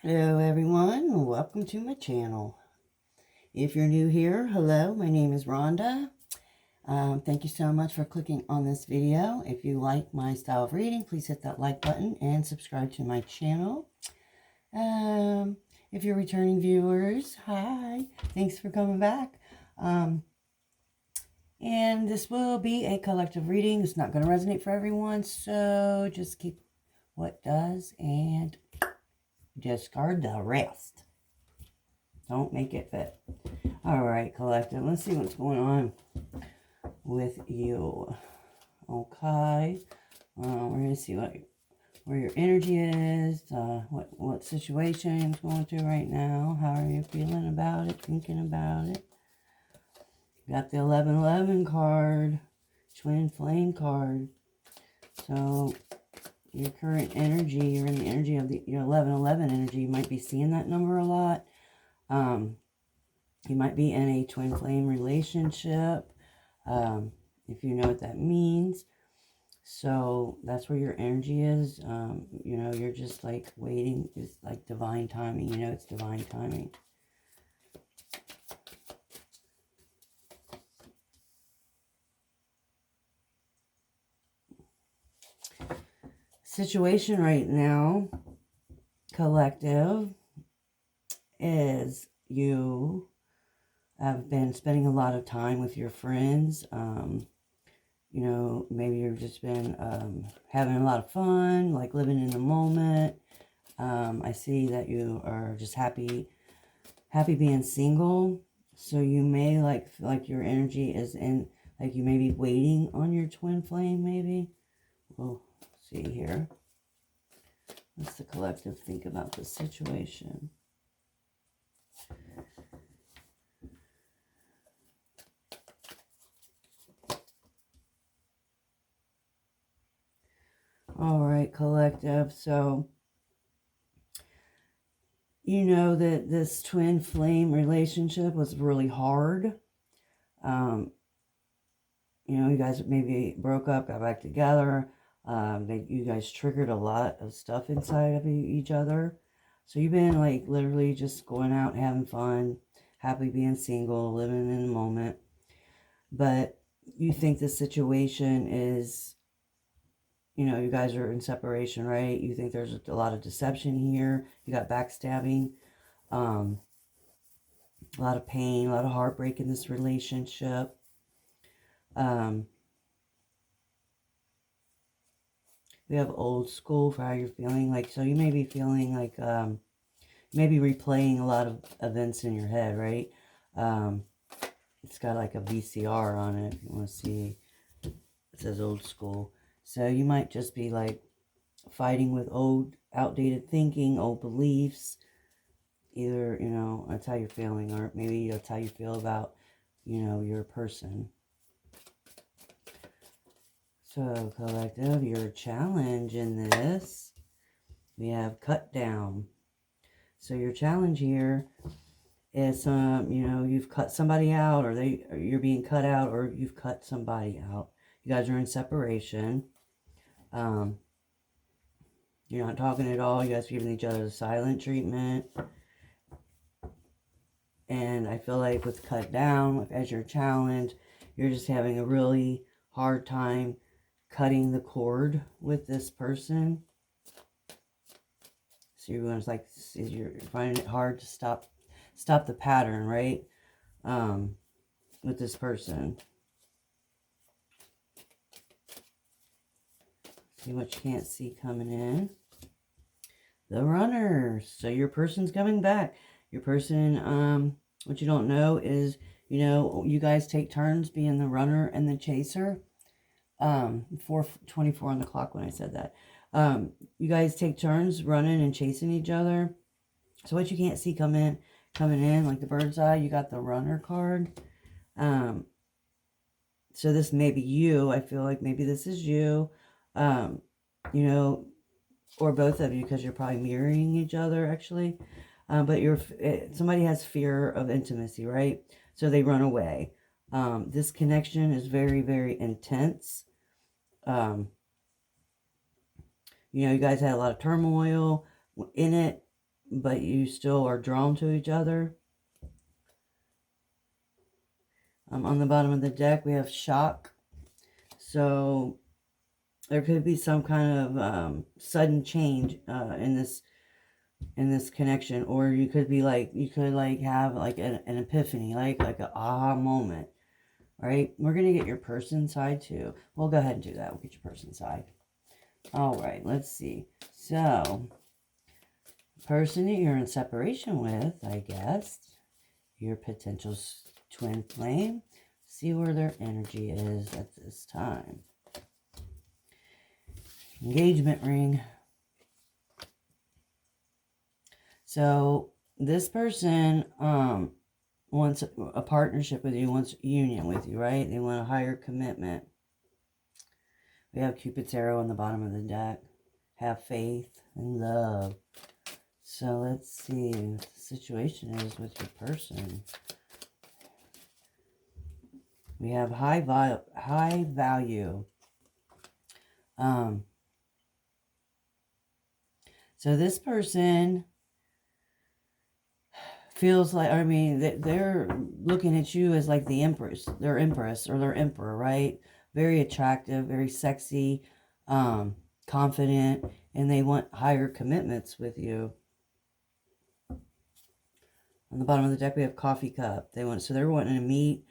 Hello everyone, welcome to my channel. If you're new here, hello, my name is Rhonda. Thank you so much for clicking on this video. If you like my style of reading, please hit that like button and subscribe to my channel. If you're returning viewers, hi, thanks for coming back. And this will be a collective reading. It's not going to resonate for everyone, so just keep what does and discard the rest. Don't make it fit. All right, collective. Let's see what's going on with you. Okay. We're going to see where your energy is, what situation is going through right now. How are you feeling about it, thinking about it? Got the 1111 card, twin flame card. So your current energy, you're in the energy of your 1111 energy. You might be seeing that number a lot. You might be in a twin flame relationship, if you know what that means. So that's where your energy is. You know, you're just like waiting. It's like divine timing. You know, it's divine timing. Situation right now, collective, is you have been spending a lot of time with your friends. You know, maybe you've just been having a lot of fun, like living in the moment. I see that you are just happy being single. So you may like your energy is in, like you may be waiting on your twin flame, maybe. We'll see here. What's the collective think about this situation? All right, collective. So, you know that this twin flame relationship was really hard. You know, you guys maybe broke up, got back together. You guys triggered a lot of stuff inside of each other. So you've been like literally just going out, having fun, happy being single, living in the moment. But you think the situation is, you know, you guys are in separation, right? You think there's a lot of deception here. You got backstabbing, a lot of pain, a lot of heartbreak in this relationship. We have old school for how you're feeling. Like, so you may be feeling like, maybe replaying a lot of events in your head, right? It's got like a VCR on it, if you want to see. It says old school. So you might just be like fighting with old, outdated thinking, old beliefs. Either, you know, that's how you're feeling, or maybe that's how you feel about, you know, your person. So, collective, your challenge in this, we have cut down. So your challenge here is, you know, you've cut somebody out, or you're being cut out, or you've cut somebody out. You guys are in separation. You're not talking at all. You guys are giving each other the silent treatment. And I feel like with cut down, as your challenge, you're just having a really hard time cutting the cord with this person. So you're finding it hard to stop the pattern, right? With this person. See what you can't see coming in. The runner. So your person's coming back. Your person, what you don't know is, you know, you guys take turns being the runner and the chaser. 4:24 on the clock when I said that. You guys take turns running and chasing each other. So what you can't see coming in, like the bird's eye, you got the runner card. So this may be you. I feel like maybe this is you. You know, or both of you, because you're probably mirroring each other, actually. But somebody has fear of intimacy, right? So they run away. This connection is very, very intense. You know, you guys had a lot of turmoil in it. but you still are drawn to each other. On the bottom of the deck, we have shock. So there could be some kind of sudden change in this connection, or you could have like an epiphany, like an aha moment, right? We're gonna get your person side too. We'll go ahead and do that. We'll get your person side. All right, let's see. So, person that you're in separation with, I guess, your potential twin flame. See where their energy is at this time. Engagement ring. So this person wants a partnership with you, wants union with you, right? They want a higher commitment. We have Cupid's arrow on the bottom of the deck. Have faith and love. So let's see what the situation is with your person. We have high value. So this person feels like, I mean, they're looking at you as like the empress, their empress or their emperor, right? Very attractive, very sexy, confident, and they want higher commitments with you. On the bottom of the deck, we have coffee cup. So they're wanting to meet,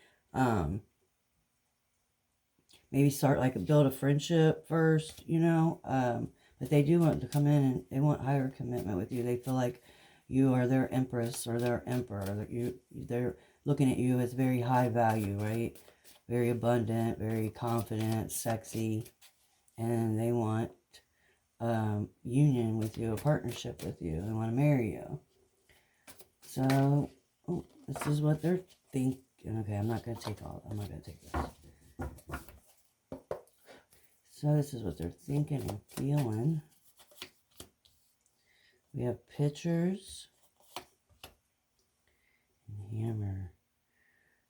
maybe start build a friendship first, but they do want to come in and they want higher commitment with you. They feel like you are their empress or their emperor. They're looking at you as very high value, right? Very abundant, very confident, sexy, and they want union with you, a partnership with you. They want to marry you. So, this is what they're thinking. Okay, I'm not going to take this. So this is what they're thinking and feeling. We have pictures and hammer.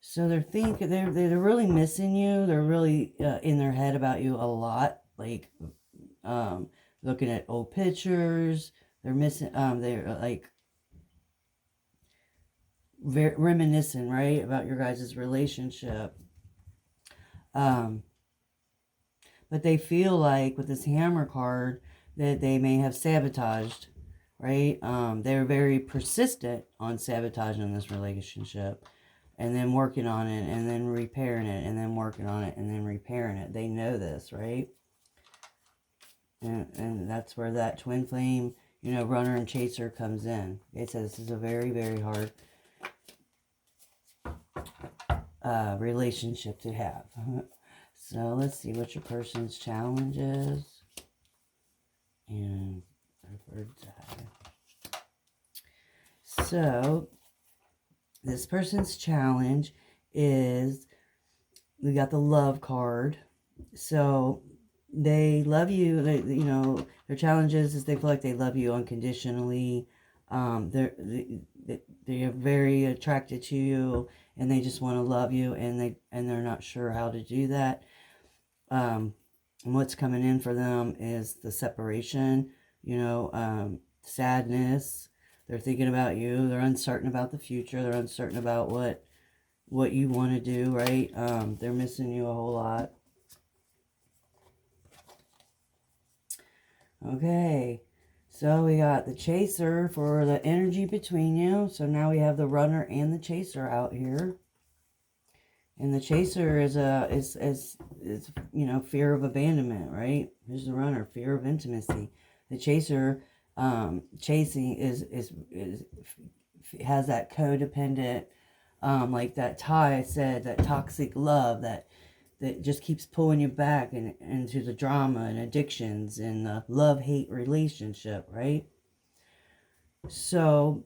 So they're thinking they're really missing you. They're really in their head about you a lot. Like looking at old pictures. They're missing. They're like very reminiscent, right, about your guys' relationship. But they feel like with this hammer card that they may have sabotaged, right? They're very persistent on sabotaging this relationship and then working on it and then repairing it and then working on it and then repairing it. They know this, right? And that's where that twin flame, runner and chaser comes in. It says this is a very, very hard relationship to have. So let's see what your person's challenge is. And so this person's challenge is, we got the love card. So they love you. Their challenge is they feel like they love you unconditionally. They're very attracted to you, and they just want to love you, and they're not sure how to do that. And what's coming in for them is the separation, sadness. They're thinking about you. They're uncertain about the future. They're uncertain about what you want to do, right? They're missing you a whole lot. Okay, so we got the chaser for the energy between you. So now we have the runner and the chaser out here. And the chaser is fear of abandonment, right? Here's the runner, fear of intimacy. The chaser, chasing has that codependent, like that tie I said, that toxic love that just keeps pulling you back into the drama and addictions and the love-hate relationship, right? So,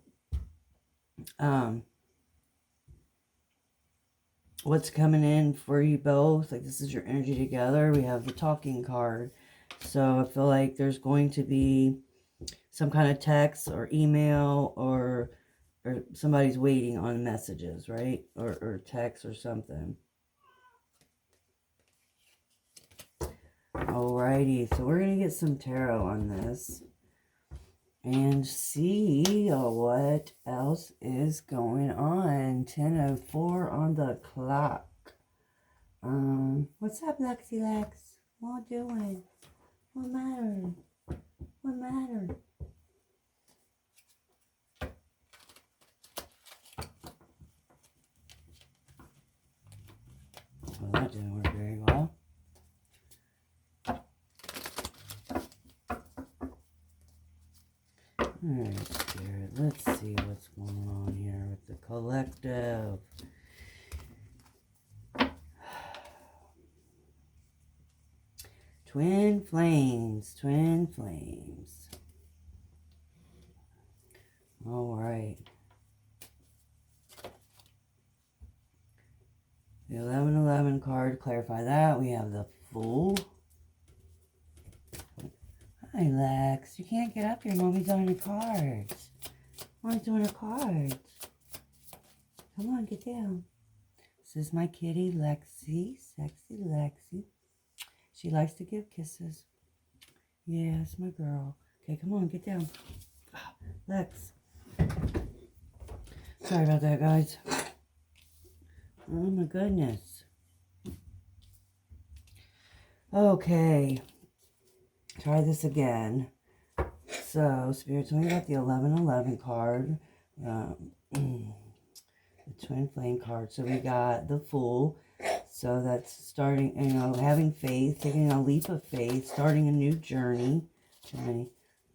what's coming in for you both, like this is your energy together. We have the talking card. So I feel like there's going to be some kind of text or email or somebody's waiting on messages, right? Or text or something. Alrighty, so we're going to get some tarot on this. and see what else is going on. 10:04 on the clock. What's up, Lexi Lex? What doing? What matter? What matter? Well, that didn't work very well. Alright, Spirit, let's see what's going on here with the collective. Twin flames, twin flames. Alright. The 11:11 card, clarify that. We have the Fool. Hi, Lex. You can't get up here. Mommy's doing her cards. Mommy's doing her cards. Come on, get down. This is my kitty, Lexi. Sexy Lexi. She likes to give kisses. Yes, my girl. Okay, come on, get down. Lex. Sorry about that, guys. Oh, my goodness. Okay. Try this again. So, Spirit, tell me about the 11:11 card. The Twin Flame card. So, we got the Fool. So, that's starting, having faith, taking a leap of faith, starting a new journey. Tell me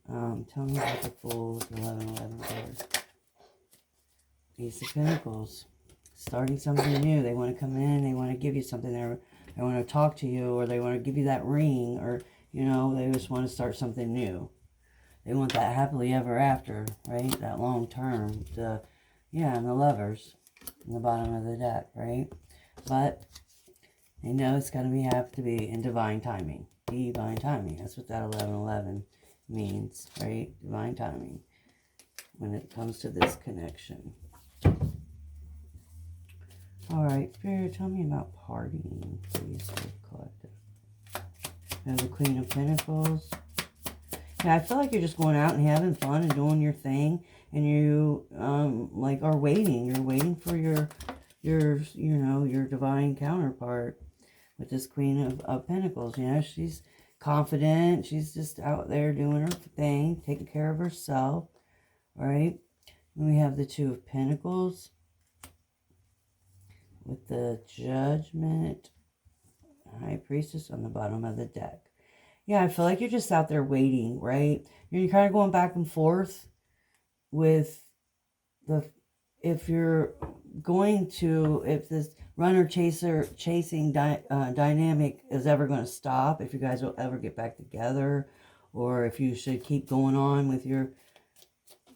about the Fool, the 11:11 card. Ace of Pentacles. Starting something new. They want to come in. They want to give you something. They want to talk to you, or they want to give you that ring, or, they just want to start something new. They want that happily ever after, right? That long term. And the Lovers in the bottom of the deck, right? But they know it's going to have to be in divine timing. Divine timing. That's what that 11:11 means, right? Divine timing when it comes to this connection. Alright, Spirit, tell me about partying, please, collective. We have the Queen of Pentacles. Yeah, I feel like you're just going out and having fun and doing your thing, and you are waiting. You're waiting for your divine counterpart with this Queen of Pentacles. She's confident. She's just out there doing her thing, taking care of herself, right? And we have the Two of Pentacles with the Judgment, High Priestess on the bottom of the deck. Yeah, I feel like you're just out there waiting, right? You're kind of going back and forth with if this runner chasing dynamic is ever going to stop, if you guys will ever get back together, or if you should keep going on with your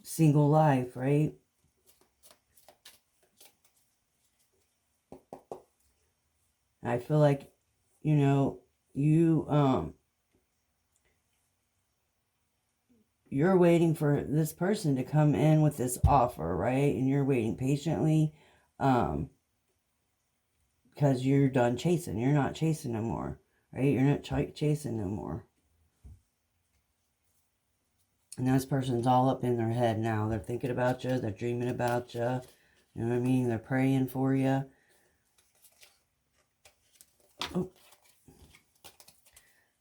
single life, right? I feel like, you're waiting for this person to come in with this offer, right? And you're waiting patiently, because you're done chasing. You're not chasing no more, right? You're not chasing no more. And this person's all up in their head now. They're thinking about you. They're dreaming about you. You know what I mean? They're praying for you. Oh.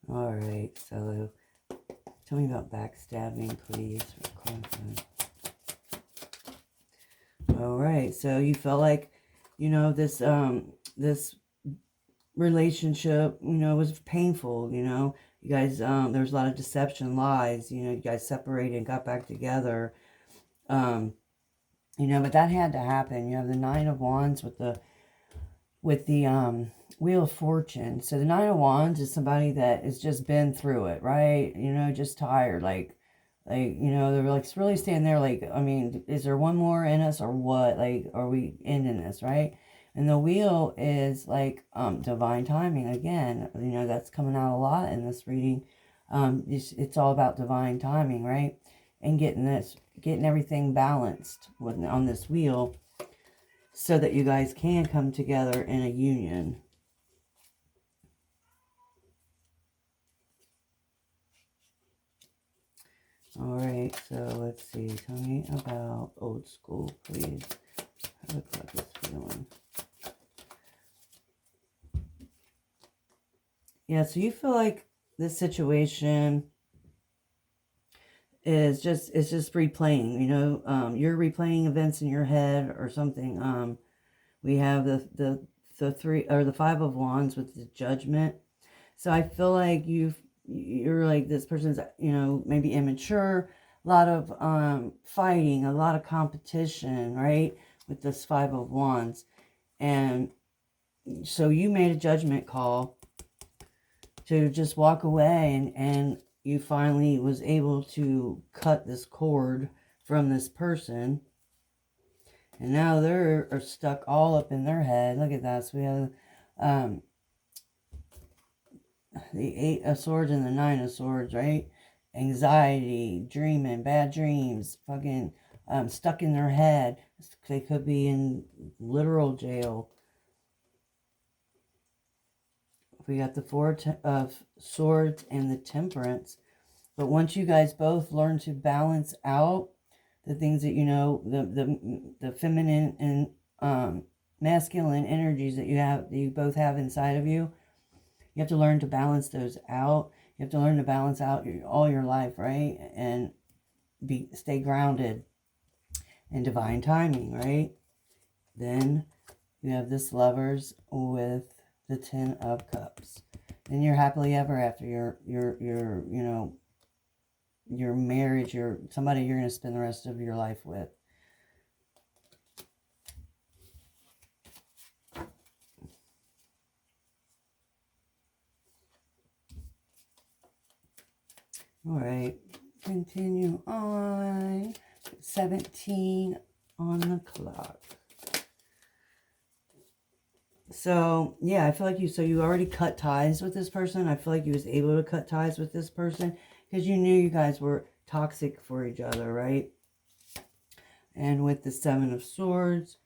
All right, so tell me about backstabbing, please. All right, so you felt like, this relationship, was painful, You guys, there was a lot of deception, lies, you guys separated and got back together. But that had to happen. You have the Nine of Wands with the Wheel of Fortune. So the Nine of Wands is somebody that has just been through it, right? Just tired, they're like really standing there like, I mean, is there one more in us or what? Like, are we ending this, right? And the Wheel is like divine timing again. That's coming out a lot in this reading. It's all about divine timing, right? And getting everything balanced on this wheel, so that you guys can come together in a union. All right, so let's see. Tell me about old school, please. How about this feeling? Yeah, so you feel like this situation is just, it's just replaying, you know, you're replaying events in your head or something. We have the three or the five of wands with the judgment. So I feel like you're like, this person's, you know, maybe immature, a lot of fighting, a lot of competition, right? With this five of wands. And so you made a judgment call to just walk away, and you finally was able to cut this cord from this person. And now they're are stuck all up in their head. Look at that. So we have the Eight of Swords and the Nine of Swords, right? Anxiety, dreaming, bad dreams, fucking stuck in their head. They could be in literal jail. We got the Four of Swords and the Temperance. But once you guys both learn to balance out the things that, you know, the feminine and masculine energies that you both have inside of you, you have to learn to balance those out. You have to learn to balance out all your life, right? And stay grounded in divine timing, right? Then you have this Lovers with the Ten of Cups. Then you're happily ever after. Your you know, your marriage, somebody you're going to spend the rest of your life with. All right, continue on. 17 on the clock. So, yeah, I feel like you already cut ties with this person. I feel like you was able to cut ties with this person because you knew you guys were toxic for each other, right? And with the Seven of Swords,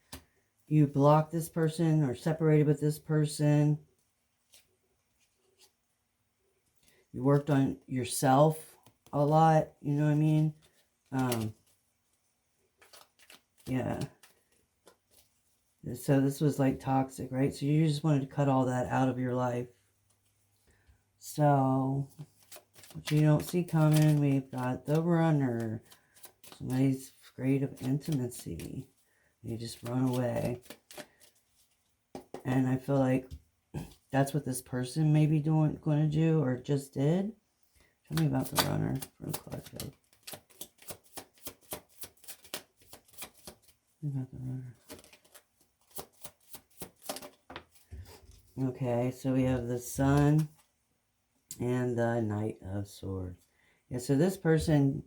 you blocked this person or separated with this person. You worked on yourself a lot, you know what I mean? Yeah. So this was like toxic, right? So you just wanted to cut all that out of your life. So, what you don't see coming, we've got the Runner. Somebody's afraid of intimacy. They just run away. And I feel like that's what this person may be going to do or just did. Tell me about the Runner for the collective. Tell me about the Runner. Okay, so we have the Sun and the Knight of Swords. Yeah, so this person,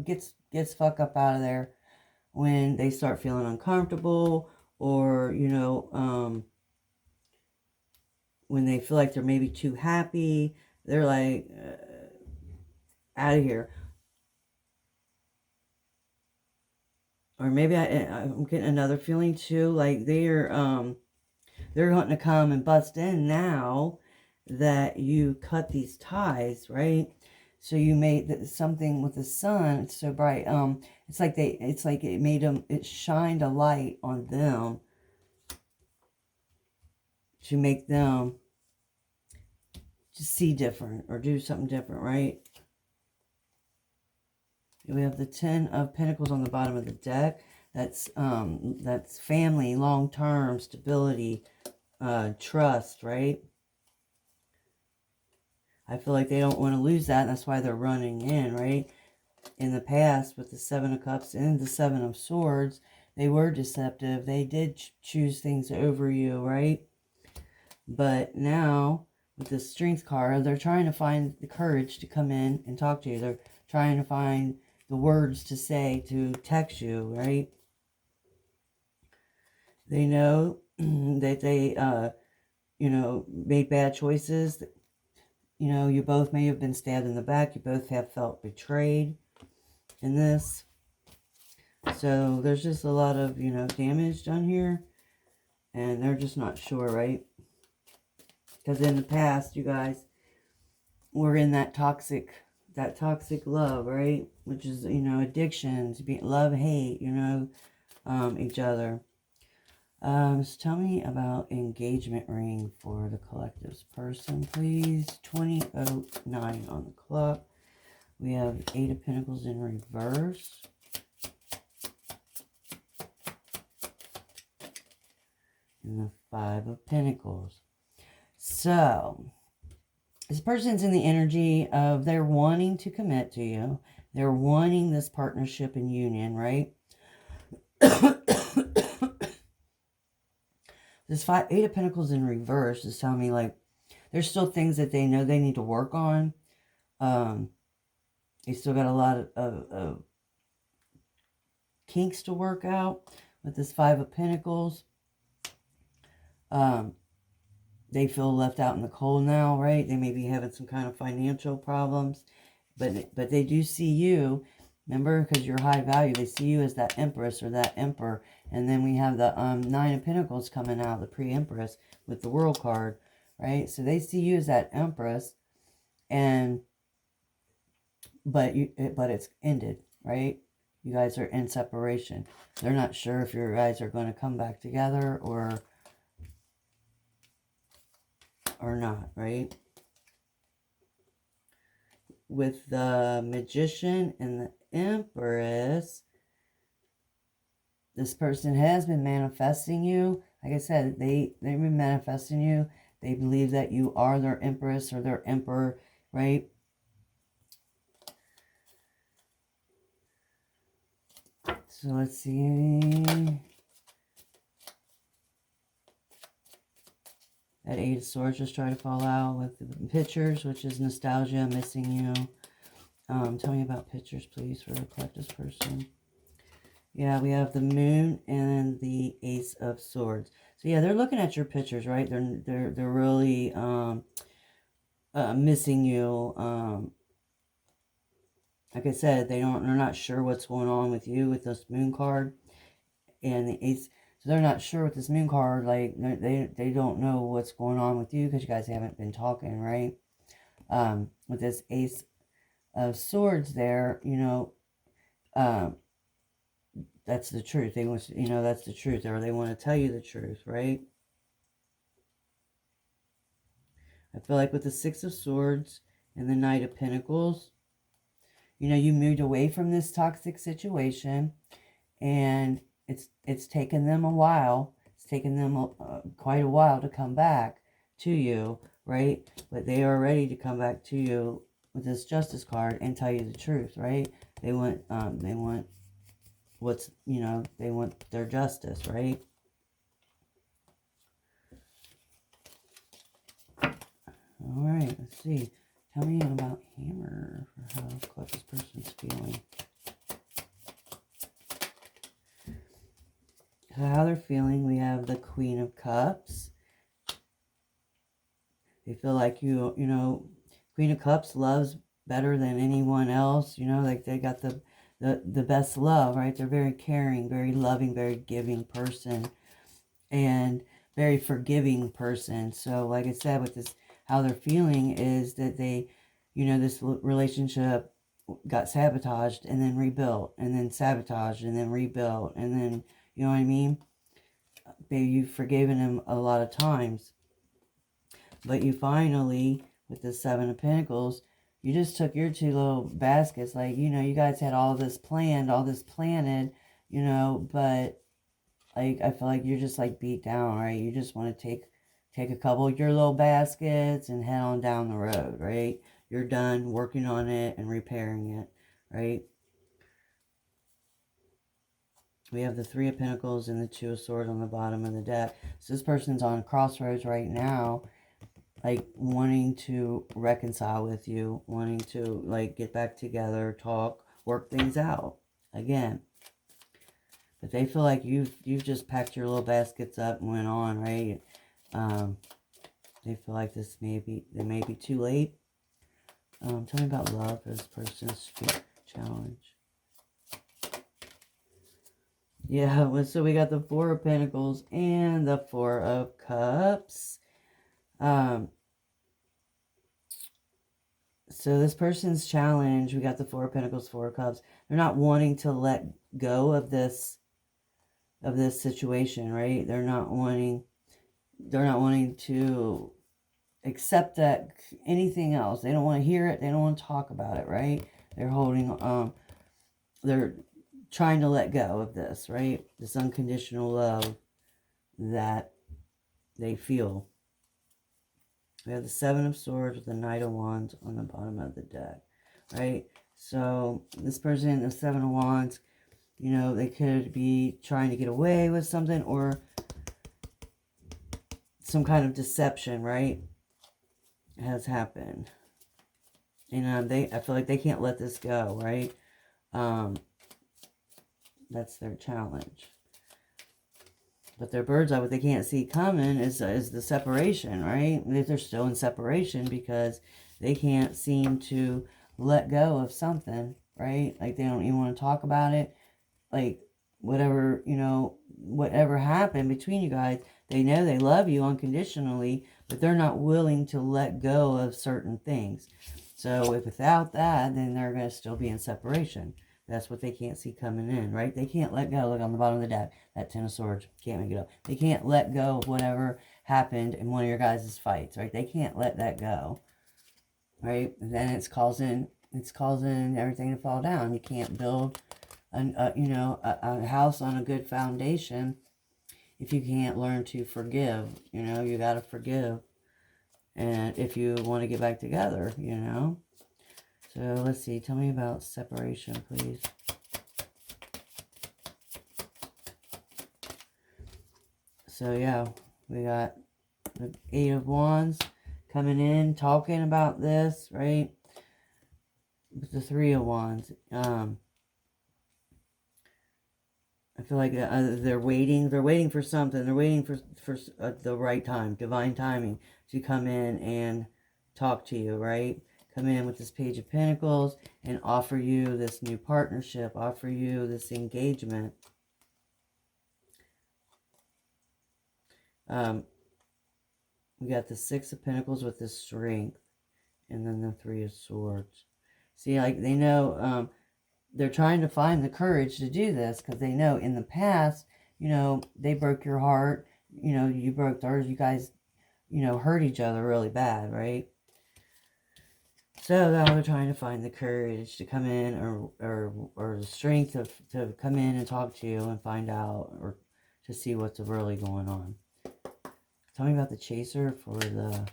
gets fuck up out of there when they start feeling uncomfortable, or, you know, when they feel like they're maybe too happy. They're like, out of here. Or maybe I'm getting another feeling too, like they're wanting to come and bust in now that you cut these ties, right? So you made something with the sun. It's so bright. It's like it made them. It shined a light on them to make them just see different or do something different, right? We have the Ten of Pentacles on the bottom of the deck. That's family, long-term stability, trust, right? I feel like they don't want to lose that. And that's why they're running in, right? In the past, with the Seven of Cups and the Seven of Swords, they were deceptive. They did choose things over you, right? But now, with the Strength card, they're trying to find the courage to come in and talk to you. They're trying to find the words to say to text you, right? They know that they, you know, made bad choices. You know, you both may have been stabbed in the back. You both have felt betrayed in this. So there's just a lot of, you know, damage done here. And they're just not sure, right? Because in the past, you guys were in that toxic that toxic love, right? Which is, you know, addictions, love, hate, you know, each other. So tell me about engagement ring for the collective's person, please. 20:09 on the clock. We have 8 of Pentacles in reverse. And the 5 of Pentacles. So, this person's in the energy of they're wanting to commit to you. They're wanting this partnership and union, right? This 8 of Pentacles in reverse is telling me, like, there's still things that they know they need to work on. They still got a lot of kinks to work out with this 5 of Pentacles. They feel left out in the cold now, right? They may be having some kind of financial problems, but they do see you. Remember, because you're high value, they see you as that Empress or that Emperor. And then we have the 9 of Pentacles coming out, the pre-Empress, with the World card, right? So they see you as that Empress, and but it's ended, right? You guys are in separation. They're not sure if you guys are going to come back together or not, right? With the Magician and the Empress, this person has been manifesting you. Like I said, they've been manifesting you. They believe that you are their Empress or their Emperor, right? So let's see. That 8 of Swords just try to fall out with the pictures, which is nostalgia, missing you. Tell me about pictures, please, for the collector's person. Yeah, we have the Moon and the Ace of Swords. So yeah, they're looking at your pictures, right? They're really missing you. Like I said, they're not sure what's going on with you with this Moon card and the Ace. So they're not sure with this Moon card. Like they don't know what's going on with you because you guys haven't been talking, right? With this Ace of Swords, there, you know, that's the truth. They want, you know, that's the truth, or they want to tell you the truth, right? I feel like with the 6 of Swords and the Knight of Pentacles, you know, you moved away from this toxic situation, and it's taken them a while. It's taken them quite a while to come back to you, right? But they are ready to come back to you with this Justice card and tell you the truth, right? They want what's, you know, they want their justice, right? All right, let's see. Tell me about Hammer for how this person's feeling. So how they're feeling, we have the Queen of Cups. They feel like you know, Queen of Cups loves better than anyone else. You know, like they got the best love, right? They're very caring, very loving, very giving person, and very forgiving person. So like I said, with this, how they're feeling is that they, you know, this relationship got sabotaged and then rebuilt, and then sabotaged and then rebuilt, and then, you know what I mean? You've forgiven him a lot of times. But you finally, with the 7 of Pentacles, you just took your 2 little baskets. Like, you know, you guys had all this planned, all this planted, you know, but like, I feel like you're just like beat down, right? You just want to take a couple of your little baskets and head on down the road, right? You're done working on it and repairing it, right? We have the 3 of Pentacles and the 2 of Swords on the bottom of the deck. So this person's on a crossroads right now, like wanting to reconcile with you, wanting to like get back together, talk, work things out again. But they feel like you've just packed your little baskets up and went on, right? They feel like they may be too late. Tell me about love for this person's challenge. Yeah, so we got the 4 of Pentacles and the 4 of So So this person's challenge, we got the Four of Pentacles, Four of Cups. They're not wanting to let go of this situation, right? They're not wanting to accept that anything else. They don't want to hear it. They don't want to talk about it, right? They're they're trying to let go of this, right? This unconditional love that they feel. We have the Seven of Swords with the Knight of Wands on the bottom of the deck, right? So this person, the Seven of Wands, you know, they could be trying to get away with something or some kind of deception, right? Has happened. And I feel like they can't let this go, right? That's their challenge. But their bird's eye, what they can't see coming is the separation, right? They're still in separation because they can't seem to let go of something, right? Like they don't even want to talk about it. Like whatever, you know, whatever happened between you guys, they know they love you unconditionally, but they're not willing to let go of certain things. So if without that, then they're going to still be in separation. That's what they can't see coming in, right? They can't let go. Look on the bottom of the deck, that Ten of Swords. Can't make it up. They can't let go of whatever happened in one of your guys' fights, right? They can't let that go, right? And then it's causing everything to fall down. You can't build a house on a good foundation if you can't learn to forgive. You know, you got to forgive. And if you want to get back together, you know. So let's see. Tell me about separation, please. So yeah, we got the Eight of Wands coming in, talking about this, right? With the Three of Wands. I feel like they're waiting. They're waiting for something. They're waiting for the right time, divine timing, to come in and talk to you, right? Come in with this Page of Pentacles and offer you this new partnership, offer you this engagement. We got the Six of Pentacles with the Strength, and then the Three of Swords. See, like they know, they're trying to find the courage to do this because they know in the past, you know, they broke your heart, you know, you broke theirs, you guys, you know, hurt each other really bad, right? So now they're trying to find the courage to come in or the strength to come in and talk to you and find out or to see what's really going on. Tell me about the Chaser for the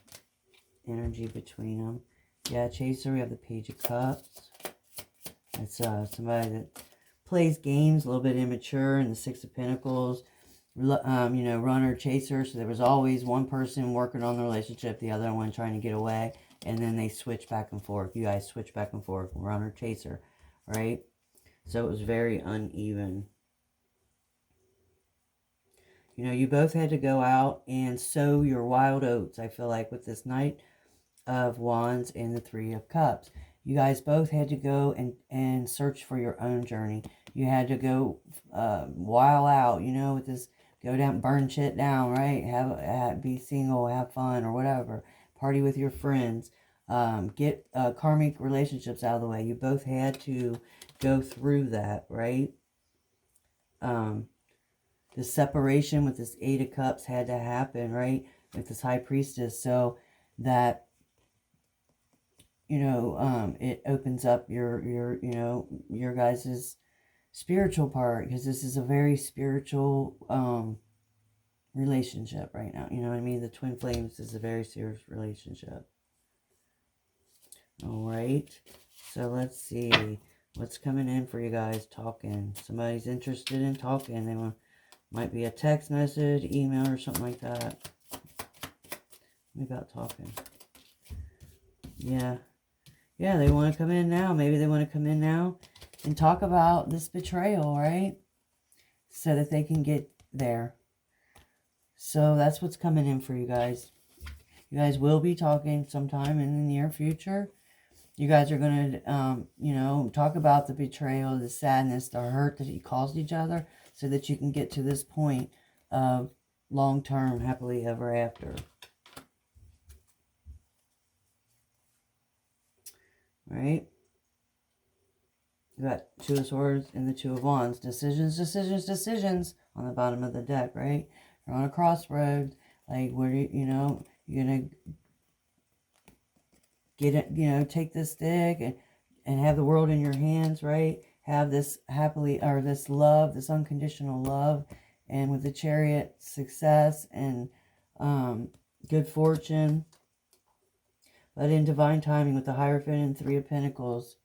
energy between them. Yeah, Chaser, we have the Page of Cups. It's somebody that plays games, a little bit immature, and the Six of Pentacles. You know, runner, chaser. So there was always one person working on the relationship, the other one trying to get away, and then they switch back and forth. You guys switch back and forth, runner, chaser, right? So it was very uneven. You know, you both had to go out and sow your wild oats, I feel like, with this Knight of Wands and the Three of Cups. You guys both had to go and search for your own journey. You had to go while out, you know, with this, go down, burn shit down, right? Be single, have fun, or whatever. Party with your friends. Get karmic relationships out of the way. You both had to go through that, right? The separation with this Eight of Cups had to happen, right? With this High Priestess, so that, you know, it opens up your you know, your guys' spiritual part, because this is a very spiritual relationship right now. You know what I mean? The Twin Flames is a very serious relationship. All right. So let's see what's coming in for you guys talking. Somebody's interested in talking. They might be a text message, email, or something like that. What about talking? Yeah. Yeah, they want to come in now. Maybe they want to come in now and talk about this betrayal, right? So that they can get there. So that's what's coming in for you guys. You guys will be talking sometime in the near future. You guys are going to, you know, talk about the betrayal, the sadness, the hurt that you caused each other, so that you can get to this point of long-term happily ever after. right? You got Two of Swords and the Two of Wands. Decisions, decisions, decisions on the bottom of the deck, right? You're on a crossroads. Like, where do you know, you're going to get it, take this stick and have the world in your hands, right? Have this happily, or this love, this unconditional love. And with the Chariot, success and good fortune. But in divine timing with the Hierophant and Three of Pentacles.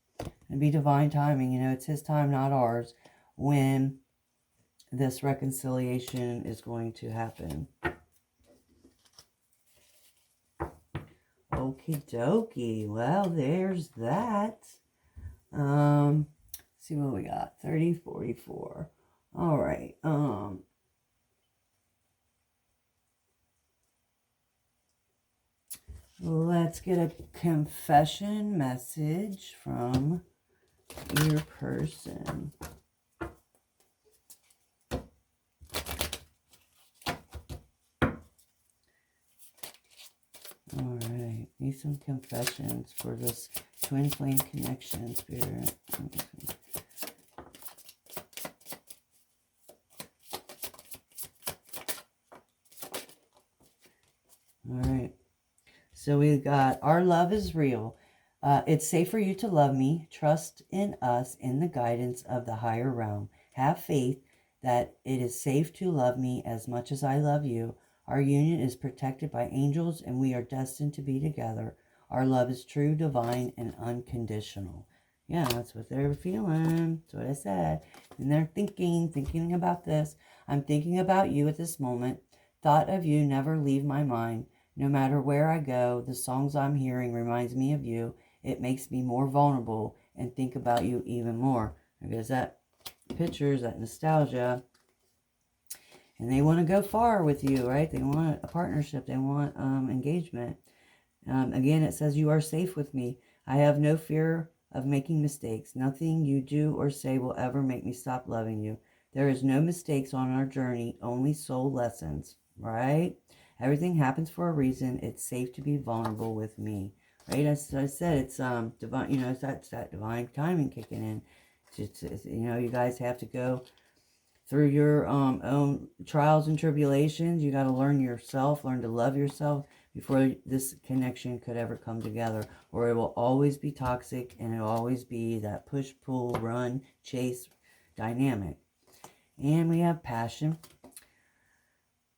And be divine timing, it's his time, not ours, when this reconciliation is going to happen. Okie dokie. Well, there's that. See what we got. 30, 44. All right. Let's get a confession message from your person. All right, need some confessions for this twin flame connection, Spirit. All right, so we got, our love is real. It's safe for you to love me. Trust in us, in the guidance of the higher realm. Have faith that it is safe to love me as much as I love you. Our union is protected by angels, and we are destined to be together. Our love is true, divine, and unconditional. Yeah, that's what they're feeling. That's what I said. And they're thinking about this. I'm thinking about you at this moment. Thought of you never leave my mind. No matter where I go, the songs I'm hearing reminds me of you. It makes me more vulnerable and think about you even more. Because that pictures, that nostalgia. And they want to go far with you, right? They want a partnership. They want engagement. Again, it says, you are safe with me. I have no fear of making mistakes. Nothing you do or say will ever make me stop loving you. There is no mistakes on our journey, only soul lessons, right? Everything happens for a reason. It's safe to be vulnerable with me, right? As I said, it's divine. It's that divine timing kicking in. You guys have to go through your own trials and tribulations. You got to learn yourself, learn to love yourself before this connection could ever come together, or it will always be toxic, and it will always be that push, pull, run, chase dynamic. And we have passion.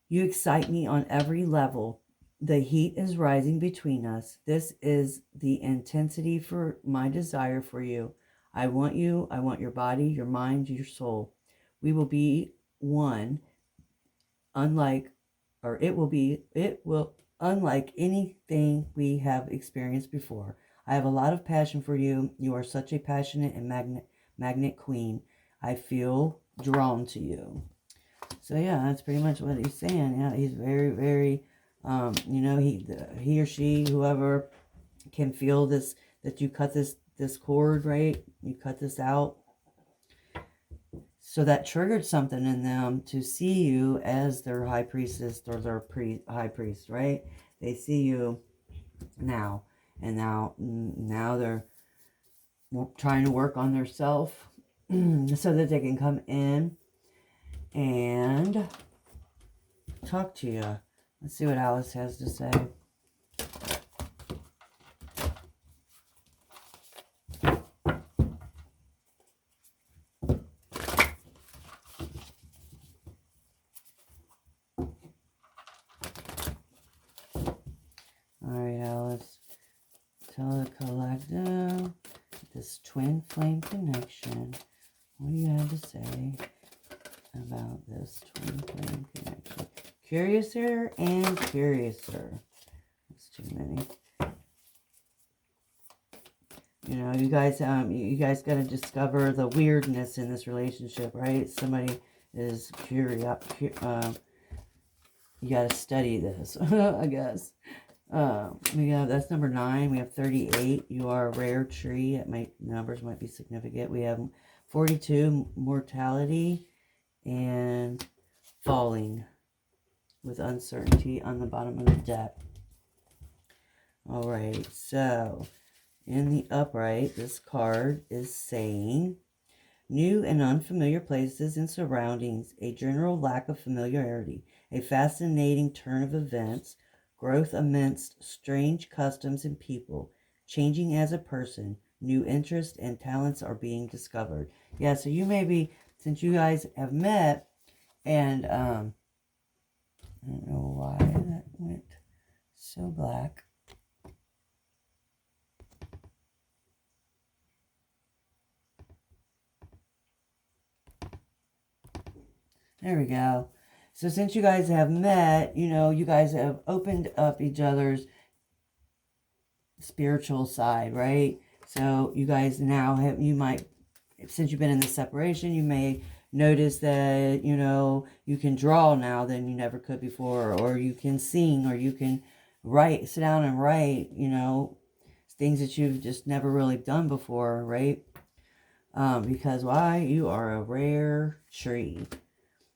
You excite me on every level. The heat is rising between us. This is the intensity for my desire for you. I want you. I want your body, your mind, your soul. We will be one, unlike anything we have experienced before. I have a lot of passion for you. You are such a passionate and magnet queen. I feel drawn to you. So yeah, that's pretty much what he's saying. Yeah, he's very, very, he or she, whoever can feel this, that you cut this cord, right? You cut this out. So that triggered something in them to see you as their high priestess or their high priest, right? They see you now, and now they're trying to work on their self so that they can come in and talk to you. Let's see what Alice has to say. All right, Alice. Tell the collective this twin flame connection. What do you have to say about this twin flame connection? Curiouser and curiouser. That's too many. You guys got to discover the weirdness in this relationship, right? Somebody is curious. You got to study this, I guess. That's number 9. We have 38. You are a rare tree. Numbers might be significant. We have 42, mortality, and falling with uncertainty on the bottom of the deck. All right, so in the upright, this card is saying, new and unfamiliar places and surroundings, a general lack of familiarity, a fascinating turn of events, growth amidst strange customs and people, changing as a person, new interests and talents are being discovered. Yeah, so you may be, since you guys have met, and I don't know why that went so black. There we go. So since you guys have met, you guys have opened up each other's spiritual side, right? So you guys now have, you might, since you've been in this separation, you may notice that, you can draw now than you never could before, or you can sing, or you can write, sit down and write, things that you've just never really done before, right? Because why? You are a rare tree.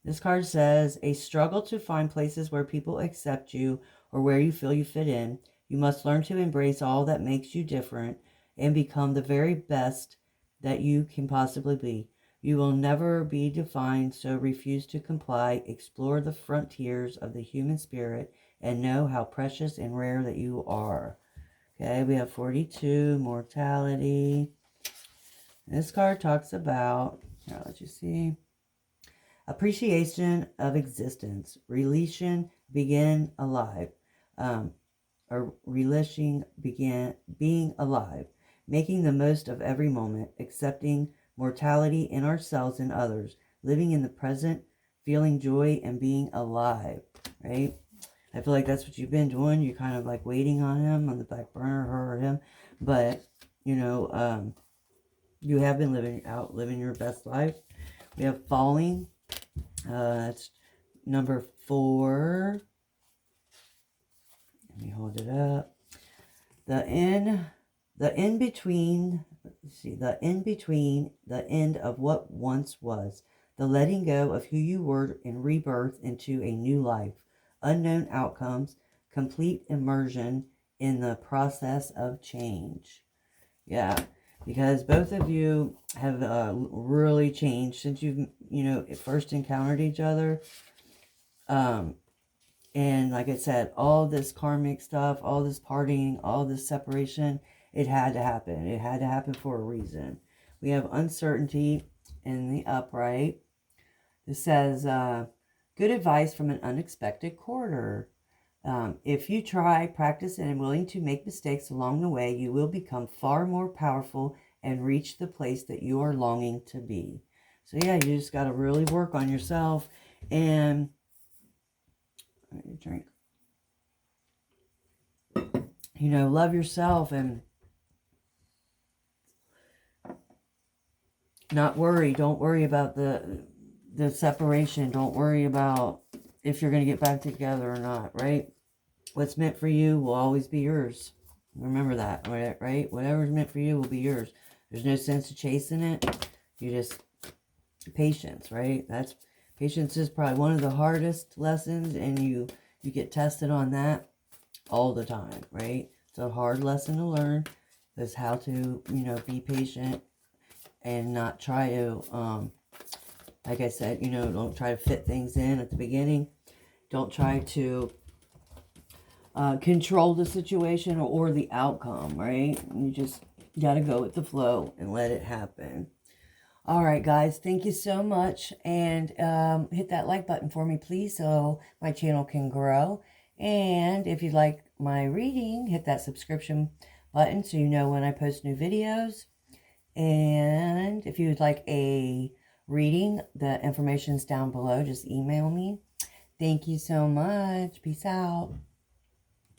This card says, a struggle to find places where people accept you or where you feel you fit in. You must learn to embrace all that makes you different and become the very best that you can possibly be. You will never be defined, so refuse to comply. Explore the frontiers of the human spirit and know how precious and rare that you are. Okay, we have 42, mortality. This card talks about, I'll let you see. Appreciation of existence, relation, begin alive, or relishing, begin being alive, making the most of every moment, accepting mortality in ourselves and others, living in the present, feeling joy and being alive, right? I feel like that's what you've been doing. You're kind of like waiting on him, on the back burner, her or him, but, you have been living your best life. We have falling. That's number 4. Let me hold it up. The in between, the end of what once was, the letting go of who you were and rebirth into a new life, unknown outcomes, complete immersion in the process of change. Yeah. Because both of you have really changed since you've, first encountered each other. And like I said, all this karmic stuff, all this partying, all this separation, it had to happen. It had to happen for a reason. We have uncertainty in the upright. It says, good advice from an unexpected quarter. If you try, practice, and are willing to make mistakes along the way, you will become far more powerful and reach the place that you are longing to be. So yeah, you just got to really work on yourself and drink. Love yourself and not worry. Don't worry about the separation. Don't worry about if you're going to get back together or not, right? What's meant for you will always be yours. Remember that, right? Whatever's meant for you will be yours. There's no sense of chasing it. You just, patience, right? Patience is probably one of the hardest lessons, and you get tested on that all the time, right? It's a hard lesson to learn. Is how to, be patient and not try to, like I said, don't try to fit things in at the beginning. Don't try to control the situation or the outcome, right? You just got to go with the flow and let it happen. All right, guys, thank you so much. And hit that like button for me, please, so my channel can grow. And if you'd like my reading, hit that subscription button so you know when I post new videos. And if you would like a reading, the information's down below. Just email me. Thank you so much. Peace out.